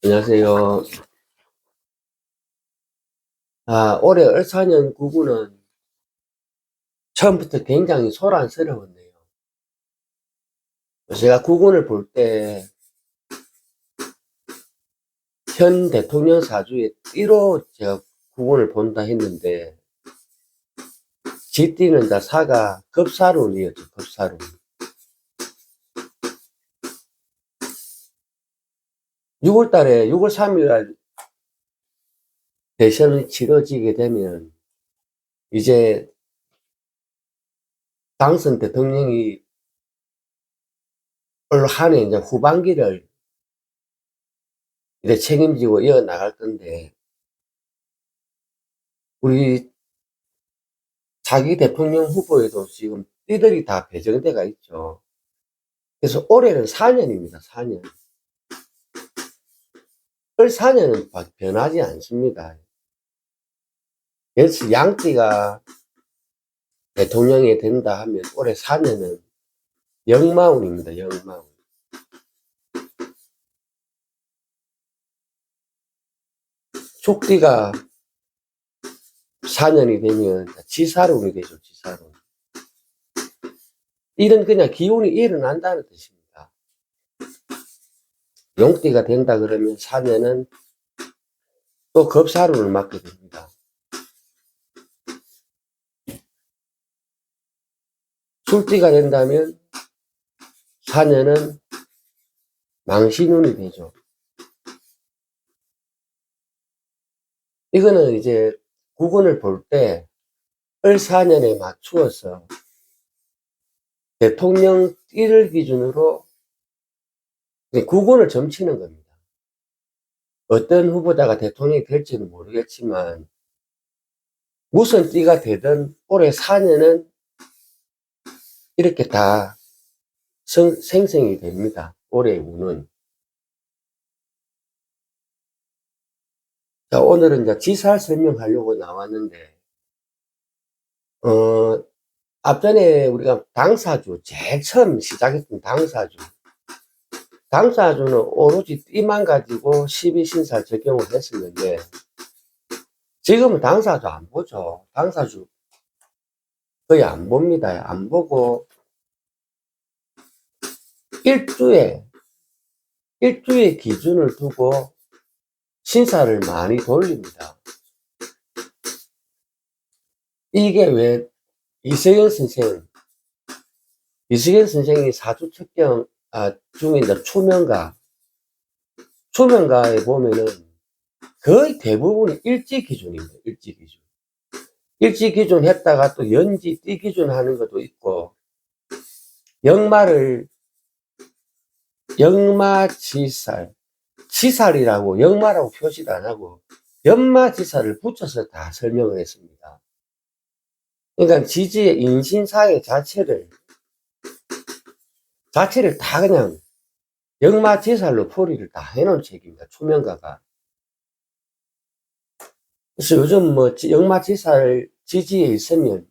안녕하세요. 올해 을사년 구구는 처음부터 굉장히 소란스러웠네요. 제가 구군을 볼 때 현 대통령 사주에 띠로 제가 구군을 본다 했는데 쥐띠는 다 사가 급사룬이었죠. 급사룬. 6월 달에 6월 3일 날 대선이 치러지게 되면 이제 당선 대통령이 올 한 해 이제 후반기를 이제 책임지고 이어나갈 건데 우리 자기 대통령 후보에도 지금 띠들이 다 배정돼가 있죠. 그래서 올해는 4년입니다. 4년. 을 4년은 변하지 않습니다. 그래서 양띠가 대통령이 된다 하면 올해 4년은 역마운입니다. 역마운. 축띠가 4년이 되면 지사룬이 되죠. 지사룬. 이런 그냥 기운이 일어난다는 뜻입니다. 용띠가 된다 그러면 4년은 또 겁사룬을 맞게 됩니다. 술띠가 된다면 4년은 망신운이 되죠. 이거는 이제 구근을 볼 때 을 4년에 맞추어서 대통령 띠를 기준으로 구군을 점치는 겁니다. 어떤 후보자가 대통령이 될지는 모르겠지만 무슨 띠가 되든 올해 4년은 이렇게 다 생성이 됩니다. 올해의 운은. 자, 오늘은 이제 지사 설명하려고 나왔는데 앞전에 우리가 당사주 제일 처음 시작했던 당사주는 오로지 띠만 가지고 12신살 적용을 했었는데 지금은 당사주 안 보죠. 당사주 거의 안 봅니다. 안 보고 일주에 기준을 두고 신사를 많이 돌립니다. 이게 왜 이석연 선생이 사주 측정 중에 이제 초명가에 보면은 거의 대부분이 일지 기준입니다. 일지 기준. 일지 기준 했다가 또 연지 띠 기준 하는 것도 있고 지살이라고 역마라고 표시도 안 하고 연마지살을 붙여서 다 설명을 했습니다. 그러니까 지지의 인신사회 자체를 다 그냥 역마지살로 풀이를 다 해놓은 책입니다. 초명가가. 그래서 요즘 뭐 역마지살 지지에 있으면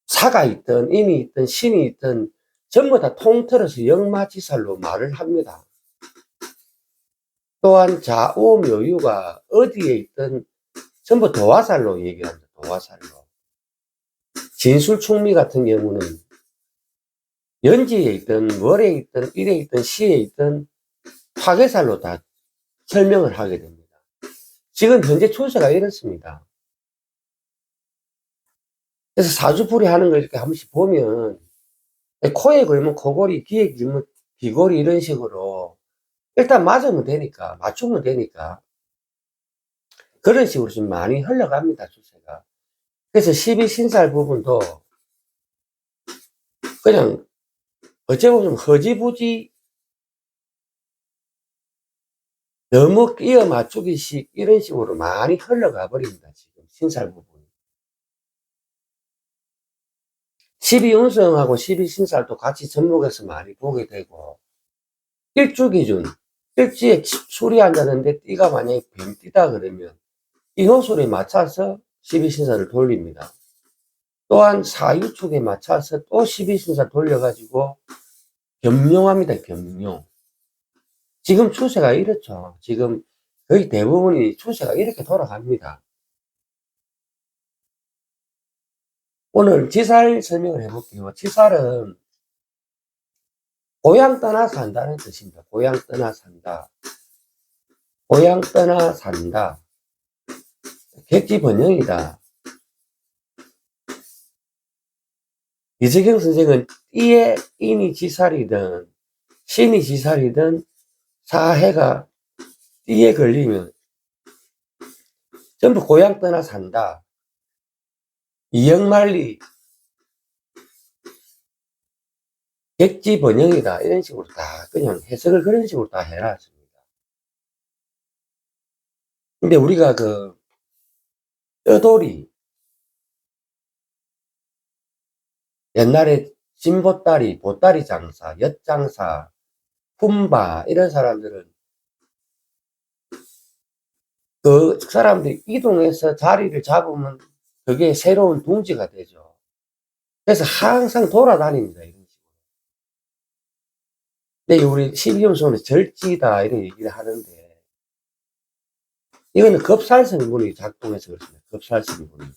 사가 있든 인이 있든 신이 있든 전부 다 통틀어서 역마지살로 말을 합니다. 또한 좌우묘유가 어디에 있든 전부 도화살로 얘기합니다. 도화살로. 진술충미 같은 경우는 연지에 있든 월에 있든 일에 있든 시에 있든 화개살로 다 설명을 하게 됩니다. 지금 현재 추세가 이렇습니다. 그래서 사주풀이 하는 걸 이렇게 한 번씩 보면 코에 걸면 코골이, 귀에 걸면 귀골이 이런 식으로 일단 맞추면 되니까 그런 식으로 좀 많이 흘러갑니다. 추세가. 그래서 12신살 부분도 그냥 어찌 보면 허지부지 너무 끼어 맞추기식 이런 식으로 많이 흘러가 버립니다. 지금 신살 부분이. 12운성하고 12신살도 같이 접목해서 많이 보게 되고 일주 기준 일주에 술이 앉았는데 띠가 만약에 뱀띠다 그러면 이 호술에 맞춰서 12신살을 돌립니다. 또한 사유축에 맞춰서 또 12신살 돌려가지고 겸용합니다. 겸용. 지금 추세가 이렇죠. 지금 거의 대부분이 추세가 이렇게 돌아갑니다. 오늘 지살 설명을 해볼게요. 지살은 고향 떠나 산다는 뜻입니다. 고향 떠나 산다. 고향 떠나 산다. 객지 번영이다. 이재경 선생은 띠에 인이 지살이든 신이 지살이든 사해가 띠에 걸리면 전부 고향 떠나 산다. 이영만리 객지 번영이다. 이런 식으로 다 그냥 해석을 그런 식으로 다 해놨습니다. 근데 우리가 그 떠돌이 옛날에 진보따리, 보따리 장사, 엿장사, 품바 이런 사람들은 그 사람들이 이동해서 자리를 잡으면 그게 새로운 둥지가 되죠. 그래서 항상 돌아다닙니다. 이런 식으로. 근데 우리 신기음수는 절지다 이런 얘기를 하는데 이거는 급살성분이 작동해서 그렇습니다. 급살성분이.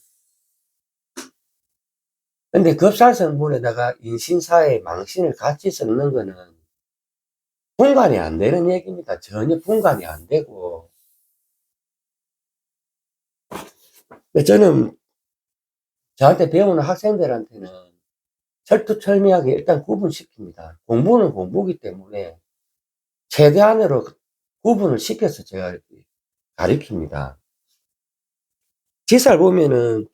근데 급살성분에다가 인신사의 망신을 같이 섞는 거는 분간이 안 되는 얘기입니다. 전혀 분간이 안 되고. 저는 저한테 배우는 학생들한테는 철두철미하게 일단 구분시킵니다. 공부는 공부기 때문에 최대한으로 구분을 시켜서 제가 가르칩니다. 지살 보면은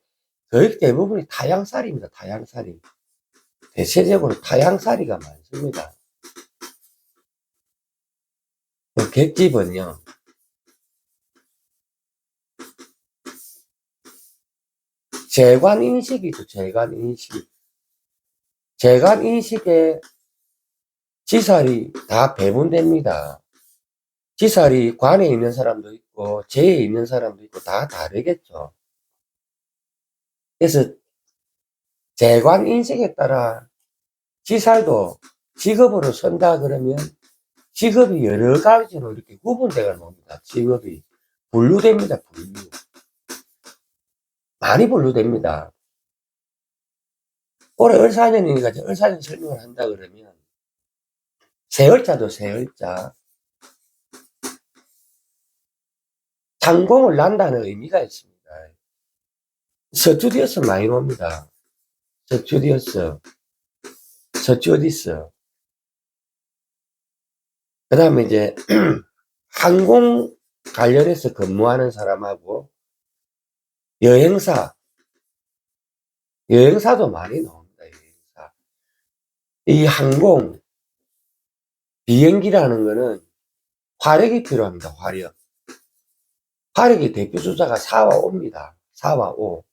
거의 대부분이 타양살입니다. 타양살이. 대체적으로 타양살이가 많습니다. 객지번영. 재관인식이죠. 재관인식. 재관인식에 지살이 다 배분됩니다. 지살이 관에 있는 사람도 있고 재에 있는 사람도 있고 다 다르겠죠. 그래서 재관인식에 따라 지살도 직업으로 선다 그러면 직업이 여러 가지로 이렇게 구분되어 놉니다. 직업이 분류됩니다. 분류. 많이 분류됩니다. 올해 을사년이니까 을사년 설명을 한다 그러면 세을자도 세을자. 상공을 난다는 의미가 있습니다. 서투디어스 많이 놉니다. 서투디어스, 서투디스. 그 다음에 이제 항공 관련해서 근무하는 사람하고 여행사도 많이 나옵니다. 여행사. 이 항공, 비행기라는 거는 화력이 필요합니다. 화력. 화력의 대표 숫자가 4와 5입니다. 4와 5.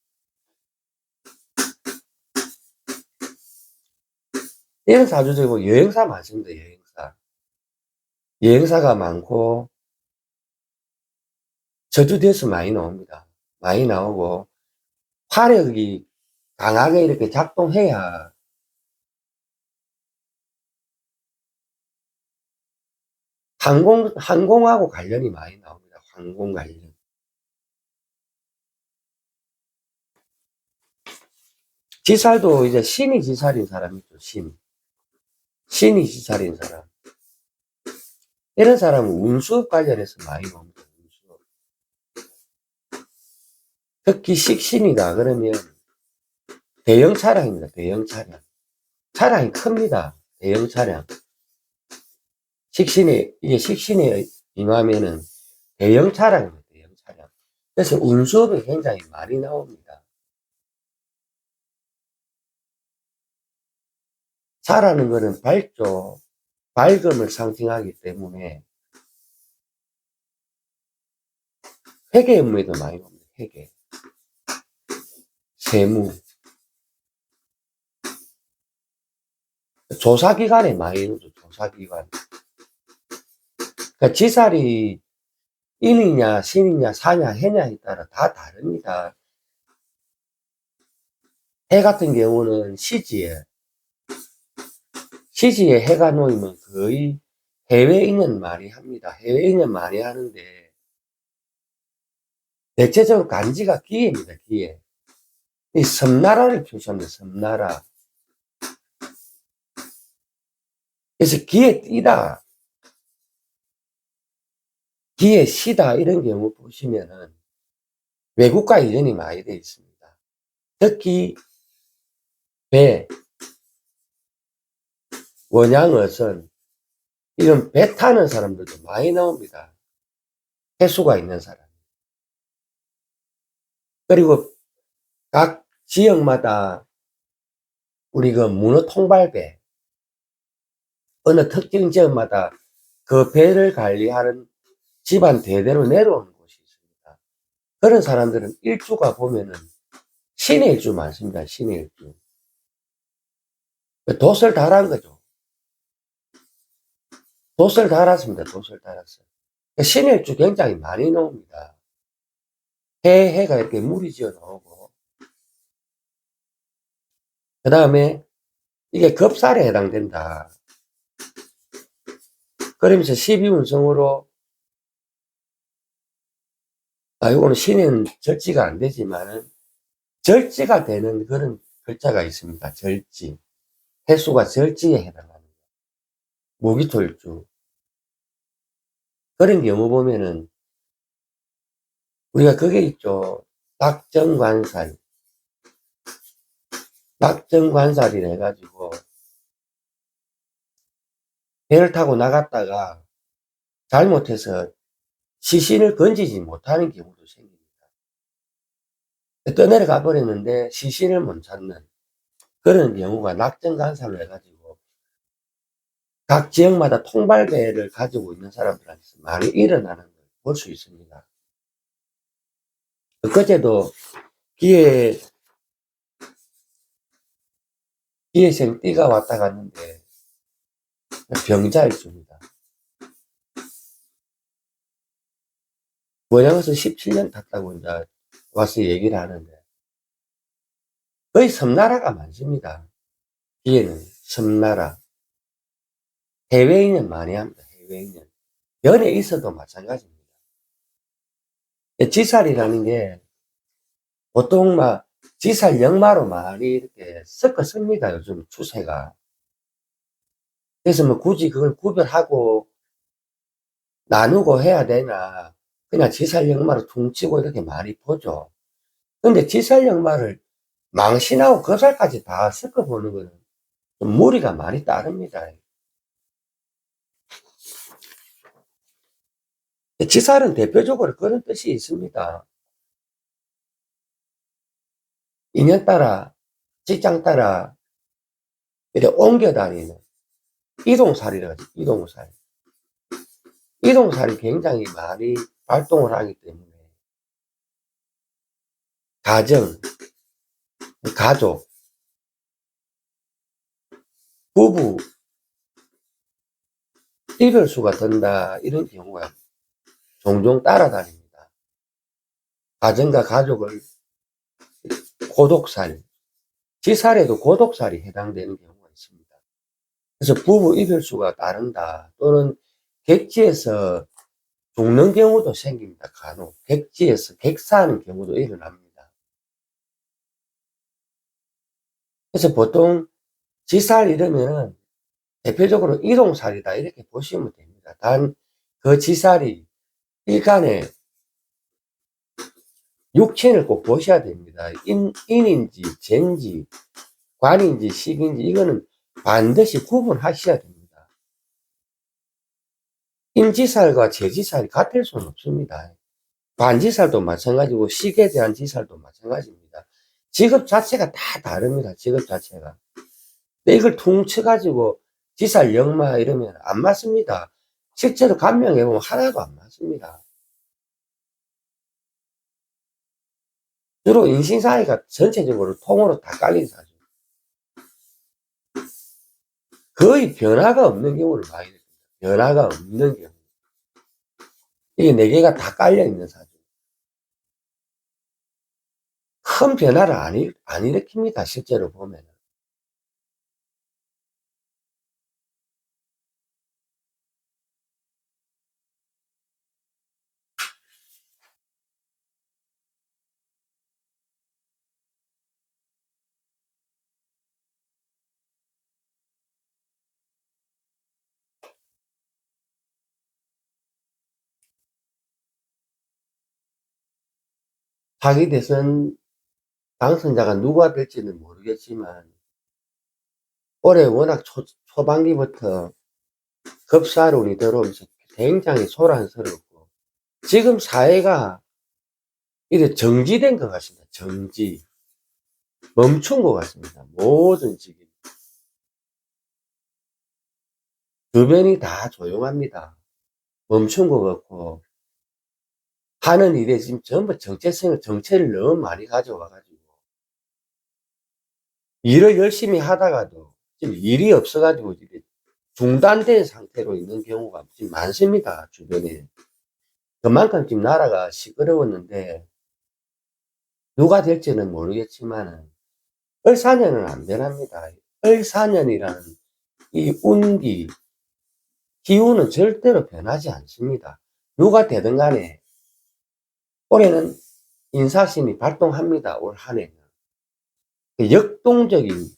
이런 사주적이고 여행사 많습니다. 여행사. 여행사가 많고 저주대에서 많이 나옵니다. 많이 나오고 화력이 강하게 이렇게 작동해야 항공하고 관련이 많이 나옵니다. 항공 관련. 지살도 이제 신이 지살인 사람이 있죠. 신이 지살인 사람. 이런 사람은 운수업 관련해서 많이 나옵니다. 운수업. 특히 식신이다 그러면 대형 차량입니다. 대형 차량. 차량이 큽니다. 대형 차량. 이게 식신에 임하면은 대형 차량입니다. 대형 차량. 그래서 운수업이 굉장히 많이 나옵니다. 차라는 거는 밝음을 상징하기 때문에 회계 업무에도 많이 나옵니다. 회계. 세무. 조사기관에 많이 나오죠. 조사기관. 그러니까 지살이 인이냐, 신이냐, 사냐, 해냐에 따라 다 다릅니다. 해 같은 경우는 시지에 해가 놓이면 거의 해외 인연 많이 합니다. 해외 인연 많이 하는데, 대체적으로 간지가 기해입니다, 기해. 이 섬나라를 표시합니다, 섬나라. 그래서 기에 띠다, 기에 시다, 이런 경우 보시면은 외국과 인연이 많이 되어 있습니다. 특히 배, 원양어선, 이런 배 타는 사람들도 많이 나옵니다. 해수가 있는 사람. 그리고 각 지역마다 우리 그 문어 통발배, 어느 특정 지역마다 그 배를 관리하는 집안 대대로 내려오는 곳이 있습니다. 그런 사람들은 일주가 보면은 신의 일주 많습니다. 신의 일주. 돛을 달한 거죠. 돛을 달았습니다. 돛을 달았어요. 신의 일주 굉장히 많이 나옵니다. 해가 이렇게 물이 지어 나오고, 그 다음에 이게 겁살에 해당된다. 그러면서 12운성으로, 이거는 신은 절지가 안 되지만은, 절지가 되는 그런 글자가 있습니다. 절지. 해수가 절지에 해당합니다. 모기토일주. 그런 경우 보면은, 우리가 그게 있죠. 낙정관살. 낙정관살이라 해가지고, 배를 타고 나갔다가 잘못해서 시신을 건지지 못하는 경우도 생깁니다. 떠내려가 버렸는데 시신을 못 찾는 그런 경우가 낙정관살로 해가지고 각 지역마다 통발배를 가지고 있는 사람들한테서 많이 일어나는 걸 볼 수 있습니다. 그제도 기해생 띠가 왔다 갔는데 병자일주입니다. 원양에서 17년 탔다고 이제 와서 얘기를 하는데 거의 섬나라가 많습니다. 기해는 섬나라. 해외인연 많이 합니다. 해외인연. 연에 있어도 마찬가지입니다. 지살이라는 게 보통 막 지살 역마로 많이 이렇게 섞어 씁니다. 요즘 추세가. 그래서 뭐 굳이 그걸 구별하고 나누고 해야 되나 그냥 지살 역마로 퉁치고 이렇게 많이 보죠. 근데 지살 역마를 망신하고 거살까지 다 섞어 보는 거는 좀 무리가 많이 따릅니다. 지살은 대표적으로 그런 뜻이 있습니다. 인연 따라, 직장 따라, 이렇게 옮겨 다니는 이동살이라고 하죠. 이동살. 이동살이 굉장히 많이 발동을 하기 때문에 가정, 가족, 부부, 이별수가 된다 이런 경우가 종종 따라다닙니다. 가정과 가족을 고독살, 지살에도 고독살이 해당되는 경우가 있습니다. 그래서 부부 이별수가 따른다 또는 객지에서 죽는 경우도 생깁니다. 간혹 객지에서 객사하는 경우도 일어납니다. 그래서 보통 지살 이러면은 대표적으로 이동살이다 이렇게 보시면 됩니다. 단 그 지살이 일간에 육친을 꼭 보셔야 됩니다. 인인지 쟁지 관인지 식인지 이거는 반드시 구분하셔야 됩니다. 인지살과 재지살이 같을 수는 없습니다. 관지살도 마찬가지고 식에 대한 지살도 마찬가지입니다. 직업 자체가 다 다릅니다. 직업 자체가. 근데 이걸 퉁쳐가지고 지살 역마 이러면 안 맞습니다. 실제로 감명해보면 하나도 안 맞습니다. 주로 인신사회가 전체적으로 통으로 다 깔린 사주. 거의 변화가 없는 경우를 많이 냅니다. 변화가 없는 경우. 이게 4개가 다 깔려있는 사주. 큰 변화를 안 일으킵니다. 실제로 보면. 자기 대선 당선자가 누가 될지는 모르겠지만 올해 워낙 초반기부터 급사론이 들어오면서 굉장히 소란스럽고 지금 사회가 이래 정지된 것 같습니다. 정지. 멈춘 것 같습니다. 모든 지금 주변이 다 조용합니다. 멈춘 것 같고 하는 일에 지금 전부 정체를 너무 많이 가져와가지고 일을 열심히 하다가도 지금 일이 없어가지고 이게 중단된 상태로 있는 경우가 지금 많습니다. 주변에. 그만큼 지금 나라가 시끄러웠는데 누가 될지는 모르겠지만 을사년은 안 변합니다. 을사년이라는 이 운기, 기운은 절대로 변하지 않습니다. 누가 되든 간에 올해는 인사신이 발동합니다. 올 한해는. 역동적인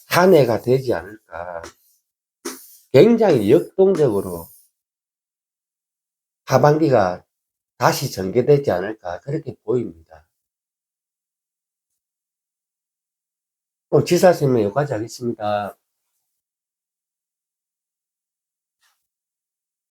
한 해가 되지 않을까. 굉장히 역동적으로 하반기가 다시 전개되지 않을까. 그렇게 보입니다. 지사쌤은 여기까지 하겠습니다.